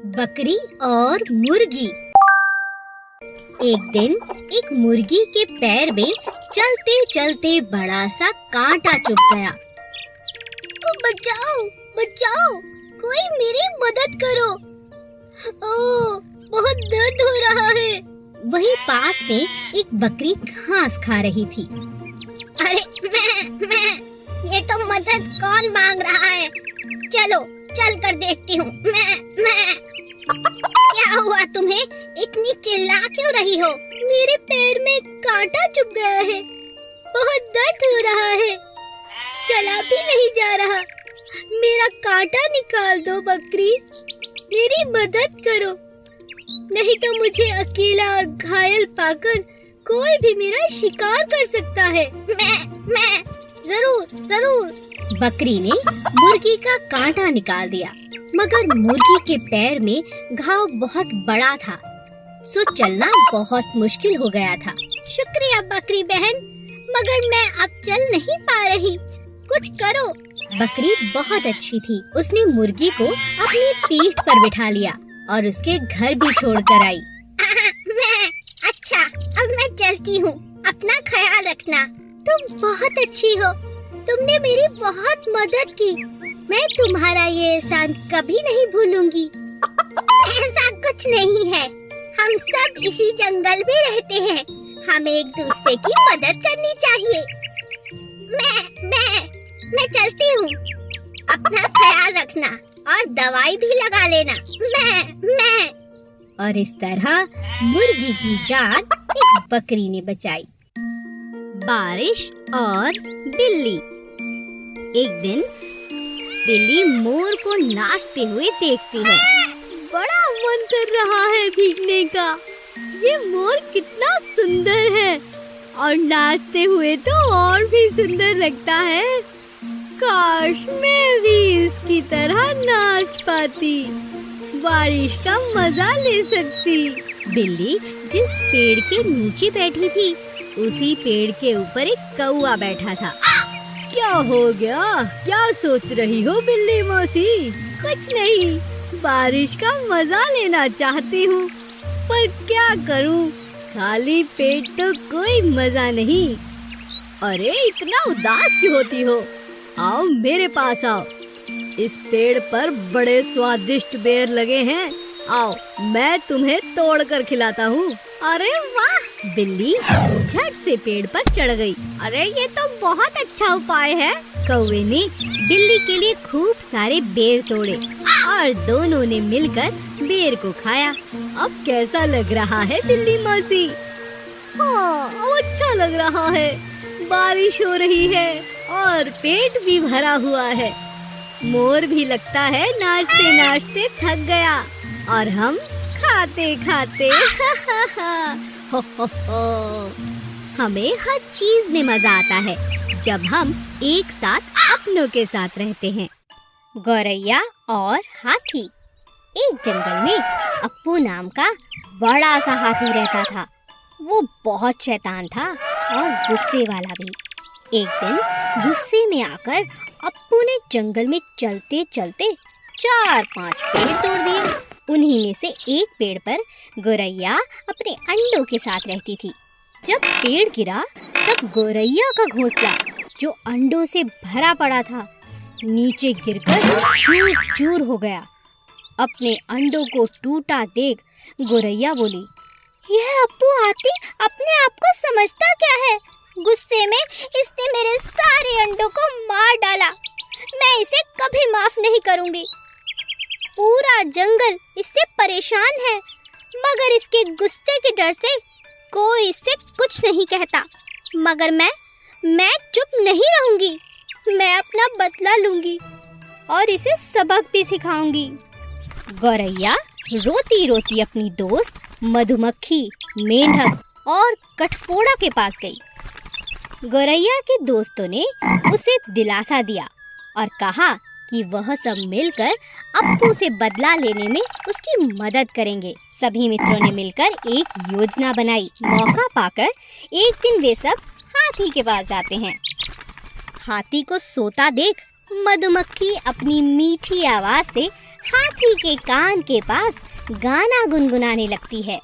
बकरी और मुर्गी। एक दिन एक मुर्गी के पैर में चलते चलते बड़ा सा कांटा चुभ गया। बचाओ बचाओ, कोई मेरी मदद करो, ओह बहुत दर्द हो रहा है। वहीं पास में एक बकरी घास खा रही थी। अरे मैं ये तो मदद कौन मांग रहा है? चलो चल कर देखती हूँ। मैं क्या हुआ तुम्हें? इतनी चिल्ला क्यों रही हो? मेरे पैर में कांटा चुभ गया है, बहुत दर्द हो रहा है, चला भी नहीं जा रहा। मेरा कांटा निकाल दो बकरी, मेरी मदद करो, नहीं तो मुझे अकेला और घायल पाकर कोई भी मेरा शिकार कर सकता है। मैं जरूर। बकरी ने मुर्गी का कांटा निकाल दिया, मगर मुर्गी के पैर में घाव बहुत बड़ा था, सो चलना बहुत मुश्किल हो गया था। शुक्रिया बकरी बहन, मगर मैं अब चल नहीं पा रही, कुछ करो। बकरी बहुत अच्छी थी, उसने मुर्गी को अपनी पीठ पर बिठा लिया और उसके घर भी छोड़ कर आई। अच्छा, अब मैं चलती हूँ, अपना ख्याल रखना। तुम बहुत अच्छी हो, तुमने मेरी बहुत मदद की, मैं तुम्हारा ये एहसान कभी नहीं भूलूंगी। ऐसा कुछ नहीं है, हम सब इसी जंगल में रहते हैं, हमें एक दूसरे की मदद करनी चाहिए। मैं चलती हूँ, अपना ख्याल रखना और दवाई भी लगा लेना। मैं और इस तरह मुर्गी की जान एक बकरी ने बचाई। बारिश और बिल्ली। एक दिन बिल्ली मोर को नाचते हुए देखती है। बड़ा मन कर रहा है भीगने का, ये मोर कितना सुंदर है और नाचते हुए तो और भी सुंदर लगता है। काश मैं भी इसकी तरह नाच पाती, बारिश का मजा ले सकती। बिल्ली जिस पेड़ के नीचे बैठी थी, उसी पेड़ के ऊपर एक कौआ बैठा था। क्या हो गया? क्या सोच रही हो बिल्ली मौसी? कुछ नहीं, बारिश का मजा लेना चाहती हूँ, पर क्या करूँ, खाली पेट तो कोई मजा नहीं। अरे इतना उदास क्यों होती हो? आओ मेरे पास आओ, इस पेड़ पर बड़े स्वादिष्ट बेर लगे हैं, आओ मैं तुम्हें तोड़ कर खिलाता हूँ। अरे वाह! बिल्ली झट से पेड़ पर चढ़ गई। अरे ये तो बहुत अच्छा उपाय है। कौवे ने बिल्ली के लिए खूब सारे बेर तोड़े और दोनों ने मिलकर बेर को खाया। अब कैसा लग रहा है बिल्ली मौसी? हाँ, अब अच्छा लग रहा है, बारिश हो रही है और पेट भी भरा हुआ है। मोर भी लगता है नाचते नाचते थक गया और हम खाते खाते हमें हर चीज में मजा आता है जब हम एक साथ अपनों के साथ रहते हैं। गौरैया और हाथी। एक जंगल में अप्पू नाम का बड़ा सा हाथी रहता था। वो बहुत शैतान था और गुस्से वाला भी। एक दिन गुस्से में आकर अप्पू ने जंगल में चलते चलते 4-5 पेड़ तोड़ दिए। उन्हीं में से एक पेड़ पर गौरैया अपने अंडों के साथ रहती थी। जब पेड़ गिरा तब गौरैया का घोंसला, जो अंडों से भरा पड़ा था, नीचे गिरकर चूर चूर हो गया। अपने अंडों को टूटा देख गौरैया बोली, यह अप्पू हाथी अपने आप को समझता क्या है? गुस्से में इसने मेरे सारे अंडों को मार डाला, मैं इसे कभी माफ नहीं करूंगी। पूरा जंगल इससे परेशान है, मगर इसके गुस्से के डर से कोई इससे कुछ नहीं कहता। मगर मैं चुप नहीं रहूंगी, मैं अपना बदला लूंगी और इसे सबक भी सिखाऊंगी। गौरैया रोती रोती अपनी दोस्त मधुमक्खी, मेंढक और कठफोड़ा के पास गई। गौरैया के दोस्तों ने उसे दिलासा दिया और कहा कि वह सब मिलकर अप्पू से बदला लेने में उसकी मदद करेंगे। सभी मित्रों ने मिलकर एक योजना बनाई। मौका पाकर एक दिन वे सब हाथी के पास जाते हैं। हाथी को सोता देख मधुमक्खी अपनी मीठी आवाज से हाथी के कान के पास गाना गुनगुनाने लगती है।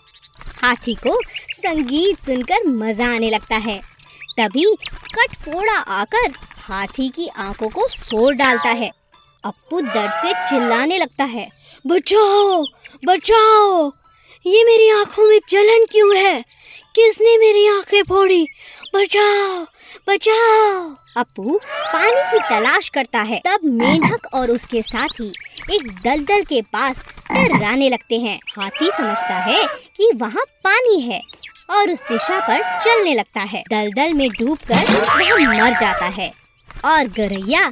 हाथी को संगीत सुनकर मजा आने लगता है। तभी कटफोड़ा आकर हाथी की आंखों को फोड़ डालता है। अप्पू दर्द से चिल्लाने लगता है, बचाओ बचाओ, ये मेरी आंखों में जलन क्यों है? किसने मेरी आंखें फोड़ी? बचाओ बचाओ। अप्पू पानी की तलाश करता है। तब मेंढक और उसके साथी एक दलदल के पास डराने लगते हैं। हाथी समझता है कि वहाँ पानी है और उस दिशा पर चलने लगता है। दलदल में डूबकर वह मर जाता है और गौरैया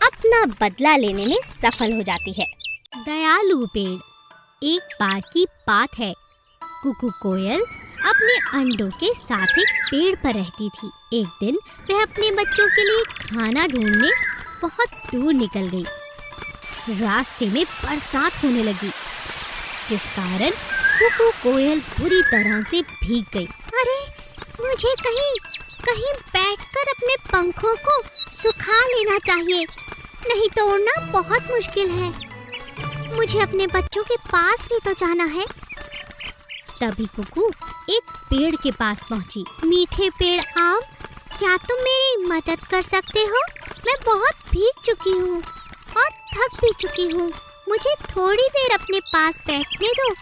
अपना बदला लेने में सफल हो जाती है। दयालु पेड़। एक बार की बात है, कुकू कोयल अपने अंडों के साथ एक पेड़ पर रहती थी। एक दिन वह अपने बच्चों के लिए खाना ढूंढने बहुत दूर निकल गई। रास्ते में बरसात होने लगी, जिस कारण कुकू कोयल बुरी तरह से भीग गई। अरे, मुझे कहीं बैठकर अपने पंखों को सुखा लेना चाहिए, नहीं तो उड़ना बहुत मुश्किल है। मुझे अपने बच्चों के पास भी तो जाना है। तभी कुकू एक पेड़ के पास पहुंची। मीठे पेड़ आम, क्या तुम मेरी मदद कर सकते हो? मैं बहुत भीग चुकी हूँ और थक भी चुकी हूँ। मुझे थोड़ी देर अपने पास बैठने दो,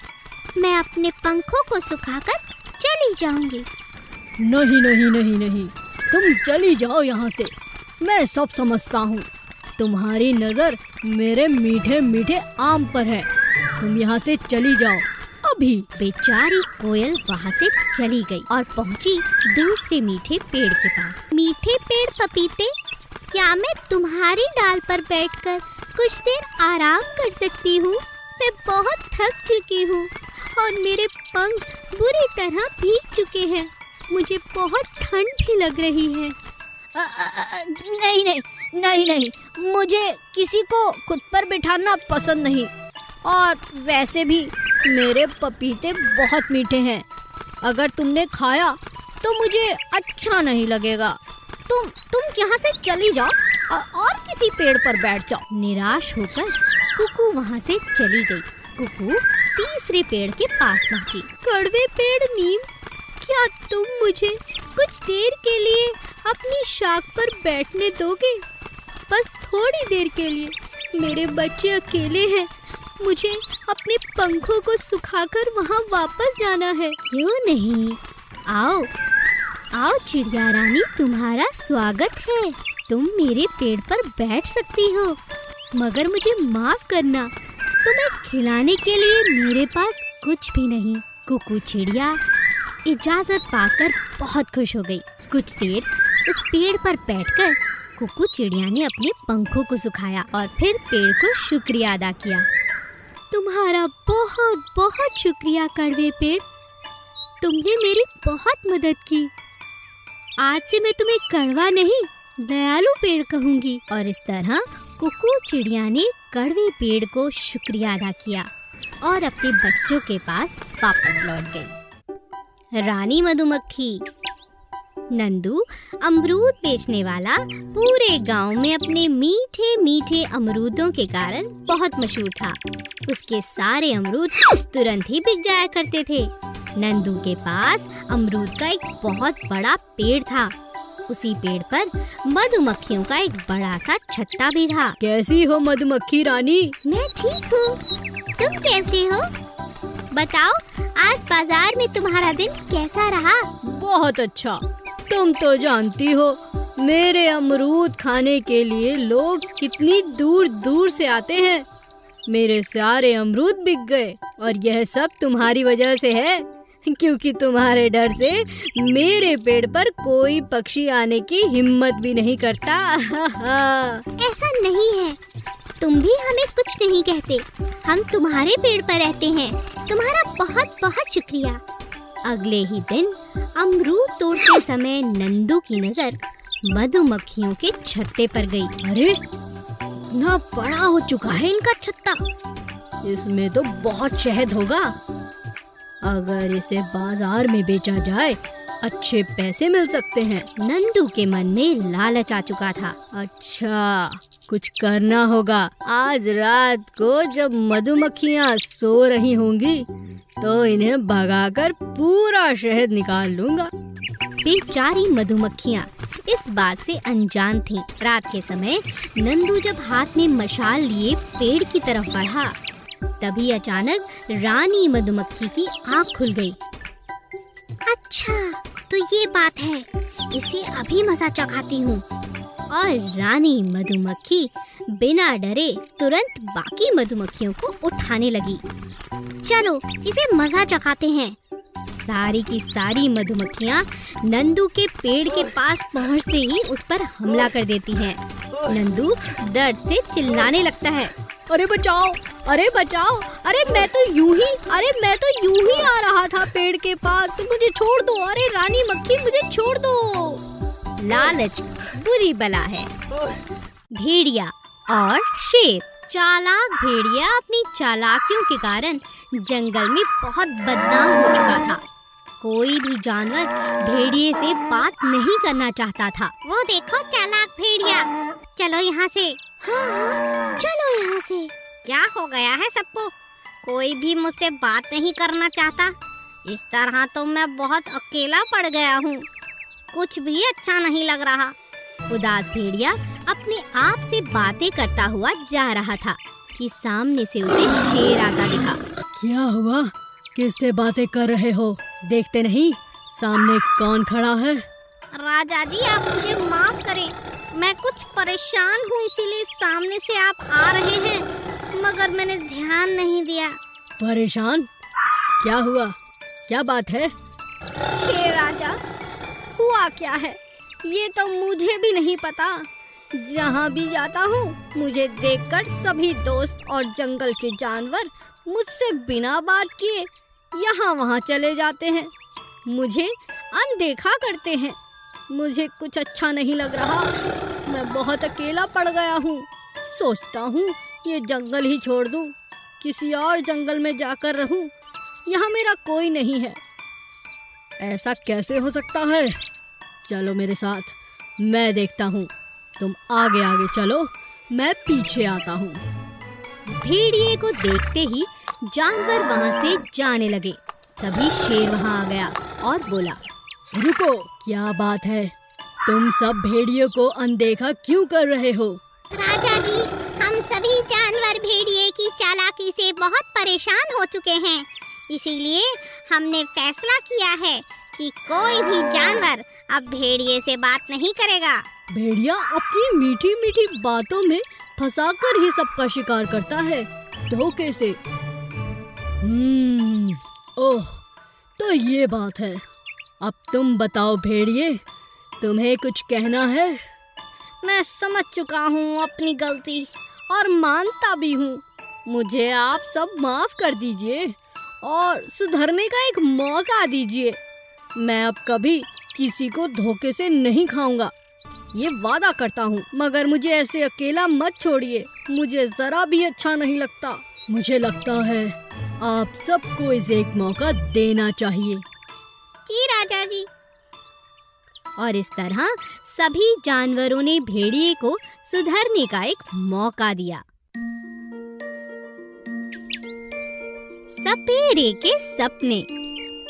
मैं अपने पंखों को सुखाकर चली जाऊंगी। नहीं नहीं नहीं नहीं, तुम चली जाओ यहाँ से। मैं सब समझता हूँ। तुम्हारी नजर मेरे मीठे मीठे आम पर है। तुम यहाँ से चली जाओ अभी। बेचारी कोयल वहाँ से चली गई और पहुँची दूसरे मीठे पेड़ के पास। मीठे पेड़ पपीते, क्या मैं तुम्हारी डाल पर बैठकर कुछ देर आराम कर सकती हूँ? मैं बहुत थक चुकी हूँ और मेरे पंख बुरी तरह भीग चुके हैं। मुझे बहुत ठंड भी लग रही है। नहीं नहीं नहीं नहीं, मुझे किसी को खुद पर बिठाना पसंद नहीं, और वैसे भी मेरे पपीते बहुत मीठे हैं। अगर तुमने खाया तो मुझे अच्छा नहीं लगेगा। तुम यहाँ से चली जाओ और किसी पेड़ पर बैठ जाओ। निराश होकर कुकू वहाँ से चली गई। कुकू तीसरे पेड़ के पास पहुँची। कड़वे पेड़ नीम, क्या तुम मुझे कुछ देर के लिए अपनी शाख पर बैठने दोगे? बस थोड़ी देर के लिए। मेरे बच्चे अकेले हैं, मुझे अपने पंखों को सुखाकर वहाँ वापस जाना है। क्यों नहीं, आओ आओ चिड़िया रानी, तुम्हारा स्वागत है। तुम मेरे पेड़ पर बैठ सकती हो, मगर मुझे माफ करना, तुम्हें खिलाने के लिए मेरे पास कुछ भी नहीं। कुकू चिड़िया इजाजत पाकर बहुत खुश हो गई। कुछ देर उस पेड़ पर बैठकर कुकू चिड़िया ने अपने पंखों को सुखाया और फिर पेड़ को शुक्रिया अदा किया। तुम्हारा बहुत बहुत शुक्रिया कड़वे पेड़, तुमने मेरी बहुत मदद की। आज से मैं तुम्हें कड़वा नहीं, दयालु पेड़ कहूँगी। और इस तरह कुकू चिड़िया ने कड़वे पेड़ को शुक्रिया अदा किया और अपने बच्चों के पास वापस लौट गई। रानी मधुमक्खी। नंदू अमरूद बेचने वाला पूरे गांव में अपने मीठे मीठे अमरूदों के कारण बहुत मशहूर था। उसके सारे अमरूद तुरंत ही बिक जाया करते थे। नंदू के पास अमरूद का एक बहुत बड़ा पेड़ था। उसी पेड़ पर मधुमक्खियों का एक बड़ा सा छत्ता भी था। कैसी हो मधुमक्खी रानी? मैं ठीक हूँ, तुम कैसे हो? बताओ, आज बाजार में तुम्हारा दिन कैसा रहा? बहुत अच्छा। तुम तो जानती हो मेरे अमरूद खाने के लिए लोग कितनी दूर दूर से आते हैं। मेरे सारे अमरूद बिक गए और यह सब तुम्हारी वजह से है, क्योंकि तुम्हारे डर से मेरे पेड़ पर कोई पक्षी आने की हिम्मत भी नहीं करता। ऐसा नहीं है, तुम भी हमें कुछ नहीं कहते। हम तुम्हारे पेड़ पर रहते हैं। तुम्हारा बहुत बहुत शुक्रिया। अगले ही दिन अमरूद तोड़ते समय नंदू की नजर मधुमक्खियों के छत्ते पर गई। अरे, इतना बड़ा हो चुका है इनका छत्ता। इसमें तो बहुत शहद होगा। अगर इसे बाजार में बेचा जाए अच्छे पैसे मिल सकते हैं। नंदू के मन में लालच आ चुका था। अच्छा, कुछ करना होगा। आज रात को जब मधुमक्खियाँ सो रही होंगी तो इन्हें भगाकर पूरा शहद निकाल लूंगा। बेचारी मधुमक्खियाँ इस बात से अनजान थीं। रात के समय नंदू जब हाथ में मशाल लिए पेड़ की तरफ बढ़ा, तभी अचानक रानी मधुमक्खी की आँख खुल गई। अच्छा, तो ये बात है, इसे अभी मजा चखाती हूँ। और रानी मधुमक्खी बिना डरे तुरंत बाकी मधुमक्खियों को उठाने लगी। चलो इसे मजा चखाते हैं। सारी की सारी मधुमक्खियाँ नंदू के पेड़ के पास पहुँचते ही उस पर हमला कर देती हैं। नंदू दर्द से चिल्लाने लगता है। अरे बचाओ, अरे बचाओ, अरे मैं तो यूं ही आ रहा था पेड़ के पास, मुझे छोड़ दो, अरे रानी मक्खी मुझे छोड़ दो। लालच बुरी बला है। भेड़िया और शेर। चालाक भेड़िया अपनी चालाकियों के कारण जंगल में बहुत बदनाम हो चुका था। कोई भी जानवर भेड़िए से बात नहीं करना चाहता था। वो देखो चालाक भेड़िया, चलो यहाँ से। हाँ, चलो यहाँ से। क्या हो गया है सबको? कोई भी मुझसे बात नहीं करना चाहता। इस तरह तो मैं बहुत अकेला पड़ गया हूँ। कुछ भी अच्छा नहीं लग रहा। उदास भेड़िया अपने आप से बातें करता हुआ जा रहा था कि सामने से उसे शेर आता दिखा। क्या हुआ? किससे बातें कर रहे हो? देखते नहीं सामने कौन खड़ा है? राजा जी, आप मुझे माफ करें, मैं कुछ परेशान हूँ, इसीलिए सामने से आप आ रहे हैं, मगर मैंने ध्यान नहीं दिया। परेशान? क्या हुआ? क्या बात है? शेर राजा, हुआ क्या है ये तो मुझे भी नहीं पता। जहाँ भी जाता हूँ मुझे देखकर सभी दोस्त और जंगल के जानवर मुझसे बिना बात किए यहाँ वहाँ चले जाते हैं, मुझे अनदेखा करते हैं। मुझे कुछ अच्छा नहीं लग रहा। मैं बहुत अकेला पड़ गया हूँ। सोचता हूँ ये जंगल ही छोड़ दूँ, किसी और जंगल में जाकर रहूँ। यहाँ मेरा कोई नहीं है। ऐसा कैसे हो सकता है? चलो मेरे साथ, मैं देखता हूँ। तुम आगे आगे चलो, मैं पीछे आता हूँ। भेड़िए को देखते ही जानवर वहाँ से जाने लगे। तभी शेर वहाँ आ गया और बोला, रुको, क्या बात है? तुम सब भेड़ियों को अनदेखा क्यों कर रहे हो? राजा जी, हम सभी जानवर भेड़िए की चालाकी से बहुत परेशान हो चुके हैं, इसीलिए हमने फैसला किया है कि कोई भी जानवर अब भेड़िए से बात नहीं करेगा। भेड़िया अपनी मीठी मीठी बातों में फंसाकर ही सबका शिकार करता है, धोखे से। ओह, तो ये बात है। अब तुम बताओ भेड़िए, तुम्हें कुछ कहना है? मैं समझ चुका हूँ अपनी गलती और मानता भी हूँ। मुझे आप सब माफ कर दीजिए और सुधरने का एक मौका दीजिए। मैं अब कभी किसी को धोखे से नहीं खाऊंगा, ये वादा करता हूँ। मगर मुझे ऐसे अकेला मत छोड़िए, मुझे जरा भी अच्छा नहीं लगता। मुझे लगता है आप सबको इसे एक मौका देना चाहिए। जी राजा जी। और इस तरह सभी जानवरों ने भेड़िए को सुधरने का एक मौका दिया। सपेरे के सपने।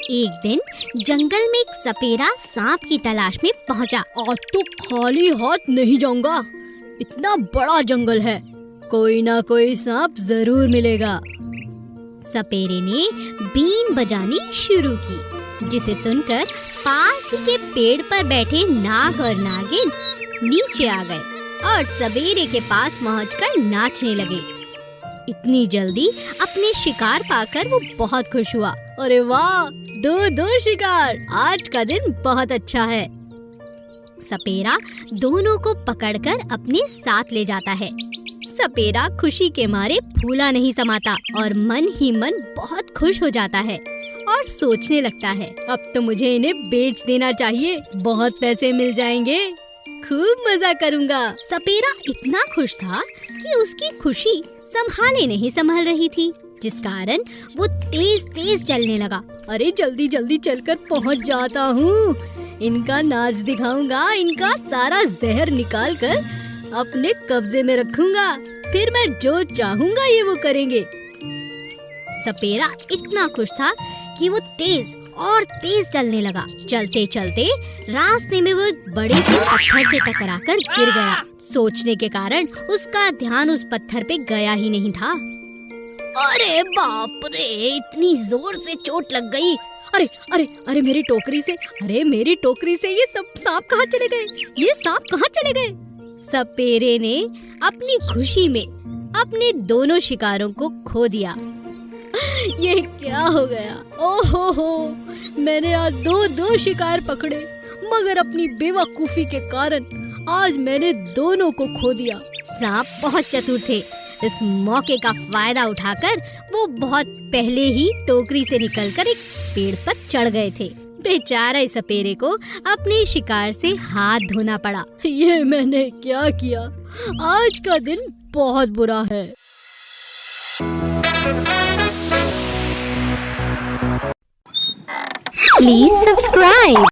एक दिन जंगल में एक सपेरा सांप की तलाश में पहुंचा। आज तो खाली हाथ नहीं जाऊंगा, इतना बड़ा जंगल है, कोई ना कोई सांप जरूर मिलेगा। सपेरे ने बीन बजानी शुरू की, जिसे सुनकर पास के पेड़ पर बैठे नाग और नागिन नीचे आ गए और सपेरे के पास पहुंचकर नाचने लगे। इतनी जल्दी अपने शिकार पाकर वो बहुत खुश हुआ। अरे वाह, दो शिकार, आज का दिन बहुत अच्छा है। सपेरा दोनों को पकड़कर अपने साथ ले जाता है। सपेरा खुशी के मारे फूला नहीं समाता और मन ही मन बहुत खुश हो जाता है और सोचने लगता है, अब तो मुझे इन्हें बेच देना चाहिए, बहुत पैसे मिल जाएंगे, खूब मजा करूंगा। सपेरा इतना खुश था कि उसकी खुशी संभाले नहीं संभल रही थी, जिस कारण वो तेज तेज चलने लगा। अरे जल्दी जल्दी चलकर पहुंच जाता हूँ, इनका नाच दिखाऊंगा, इनका सारा जहर निकाल कर अपने कब्जे में रखूंगा, फिर मैं जो चाहूंगा ये वो करेंगे। सपेरा इतना खुश था कि वो तेज और तेज चलने लगा। चलते चलते रास्ते में वो एक बड़े से पत्थर से टकराकर गिर गया। सोचने के कारण उसका ध्यान उस पत्थर पे गया ही नहीं था। अरे बाप रे, इतनी जोर से चोट लग गई। अरे अरे अरे मेरी टोकरी से ये सब सांप कहाँ चले गए? ये सांप कहाँ चले गए? सपेरे ने अपनी खुशी में अपने दोनों शिकारों को खो दिया। ये क्या हो गया? ओहो, मैंने आज दो शिकार पकड़े, मगर अपनी बेवकूफी के कारण आज मैंने दोनों को खो दिया। सांप बहुत चतुर थे। इस मौके का फायदा उठाकर वो बहुत पहले ही टोकरी से निकलकर एक पेड़ पर चढ़ गए थे। बेचारे सपेरे को अपने शिकार से हाथ धोना पड़ा। ये मैंने क्या किया? आज का दिन बहुत बुरा है। Please subscribe.